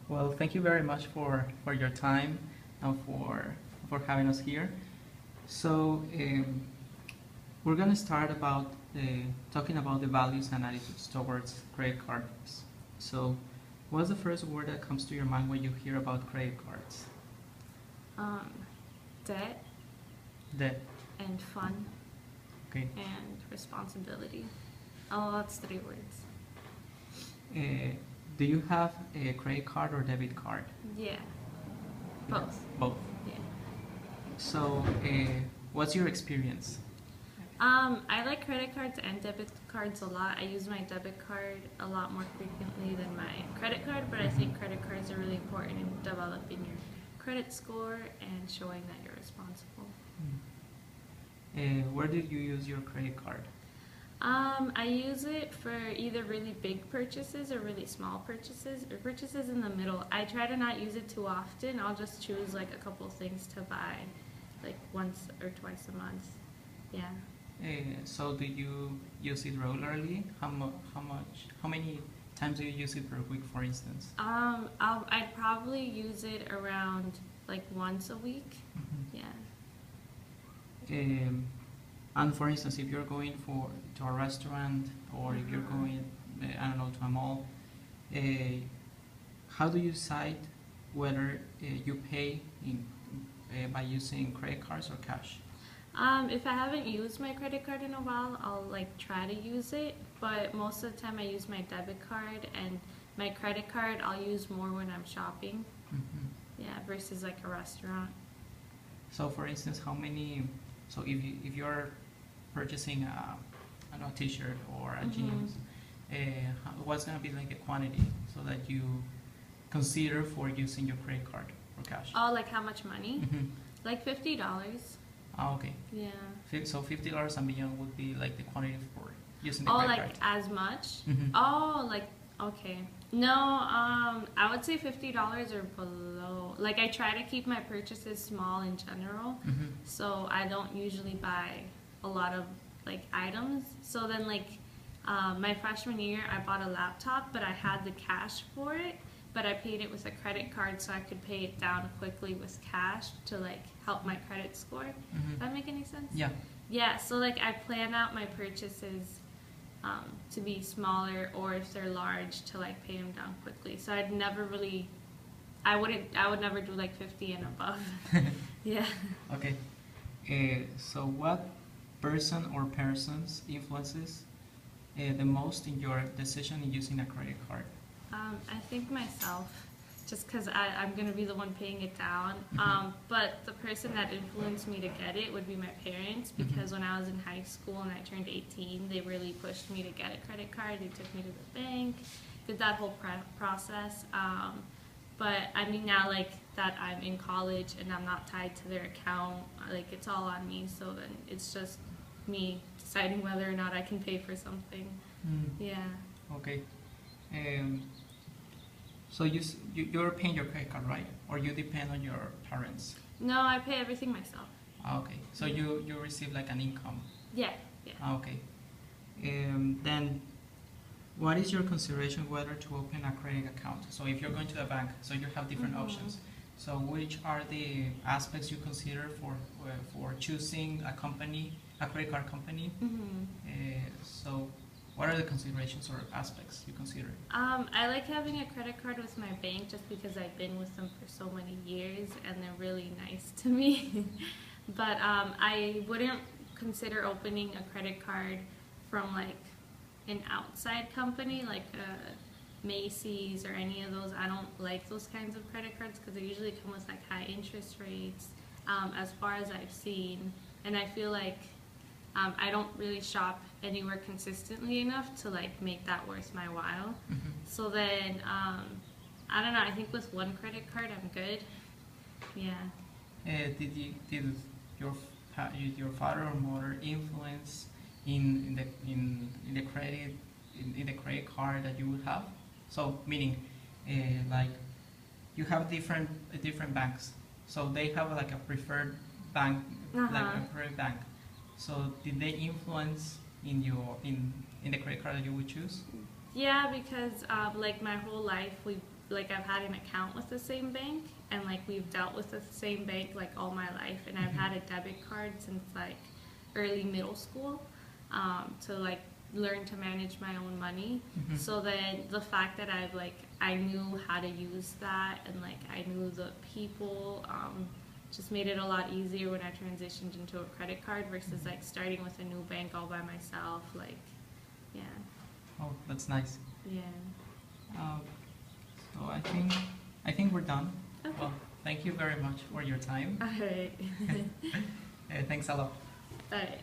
Well, thank you very much for your time and for having us here. So we're gonna start about talking about the values and attitudes towards credit cards. So, what's the first word that comes to your mind when you hear about credit cards? Um, Debt Debt. and fun Okay. and responsibility. Oh, that's 3 words. Uh, do you have a credit card or debit card? Yeah, both. Both. Yeah. So, what's your experience? I like credit cards and debit cards a lot. I use my debit card a lot more frequently than my credit card, but I think credit cards are really important in developing your credit score and showing that you're responsible. Where did you use your credit card? I use it for either really big purchases or really small purchases or purchases in the middle. I try to not use it too often. I'll just choose like a couple things to buy like once or twice a month. Yeah. So do you use it regularly? How many times do you use it per week, for instance? I'd probably use it around like once a week. Mhm. Yeah. And for instance, if you're going to a restaurant or if you're going, I don't know, to a mall, uh, how do you decide whether you pay by using credit cards or cash? If I haven't used my credit card in a while, I'll like try to use it. But most of the time, I use my debit card, and my credit card I'll use more when I'm shopping. Mhm. Yeah, versus like a restaurant. So, for instance, so if you're purchasing I don't know, a T-shirt or a jeans, what's gonna be like the quantity so that you consider for using your credit card or cash? Oh, like how much money? Mhm. Like $50. Okay. Yeah. So $50 and beyond would be like the quantity for using the Oh, credit like card. as much? Mhm. Oh, like okay. No, I would say $50 or below. Like I try to keep my purchases small in general, Mhm. so I don't usually buy a lot of like items. So then like my freshman year, I bought a laptop, but I had the cash for it. But I paid it with a credit card, so I could pay it down quickly with cash to like help my credit score. Mhm. Does that make any sense? Yeah. Yeah. So like I plan out my purchases to be smaller, or if they're large, to like pay them down quickly. So I'd never really, I would never do like 50 and above. Yeah. Okay. So what person or persons influences the most in your decision in using a credit card? I think myself, just because I'm going to be the one paying it down. But the person that influenced me to get it would be my parents, because when I was in high school and I turned 18, they really pushed me to get a credit card. They took me to the bank, did that whole process. But I mean, now like that I'm in college and I'm not tied to their account, like it's all on me. So then it's just me deciding whether or not I can pay for something. Yeah. Okay. So you're paying your credit card, right? Or you depend on your parents? No, I pay everything myself. Okay. So you receive like an income? Yeah. Yeah. Okay. Then what is your consideration whether to open a credit account? So if you're going to a bank, so you have different options. So which are the aspects you consider for choosing a credit card company? So what are the considerations or aspects you consider? I like having a credit card with my bank just because I've been with them for so many years and they're really nice to me. But I wouldn't consider opening a credit card from like an outside company like Macy's or any of those. I don't like those kinds of credit cards because they usually come with like high interest rates, as far as I've seen. And I feel like I don't really shop anywhere consistently enough to like make that worth my while. So then, I don't know, I think with one credit card I'm good. Yeah. Did your father or mother influence in the credit card that you would have? So meaning, like you have different banks, so they have like a preferred bank, like a preferred bank. So did they influence in the credit card that you would choose? Yeah, because like my whole life I've had an account with the same bank, and like we've dealt with the same bank like all my life, and I've had a debit card since like early middle school, to like learn to manage my own money. So then the fact that I knew how to use that, and like I knew the people, just made it a lot easier when I transitioned into a credit card versus like starting with a new bank all by myself. Like, yeah. Oh, that's nice. Yeah. So I think we're done. Okay. Well, thank you very much for your time. All right. Thanks a lot. All right.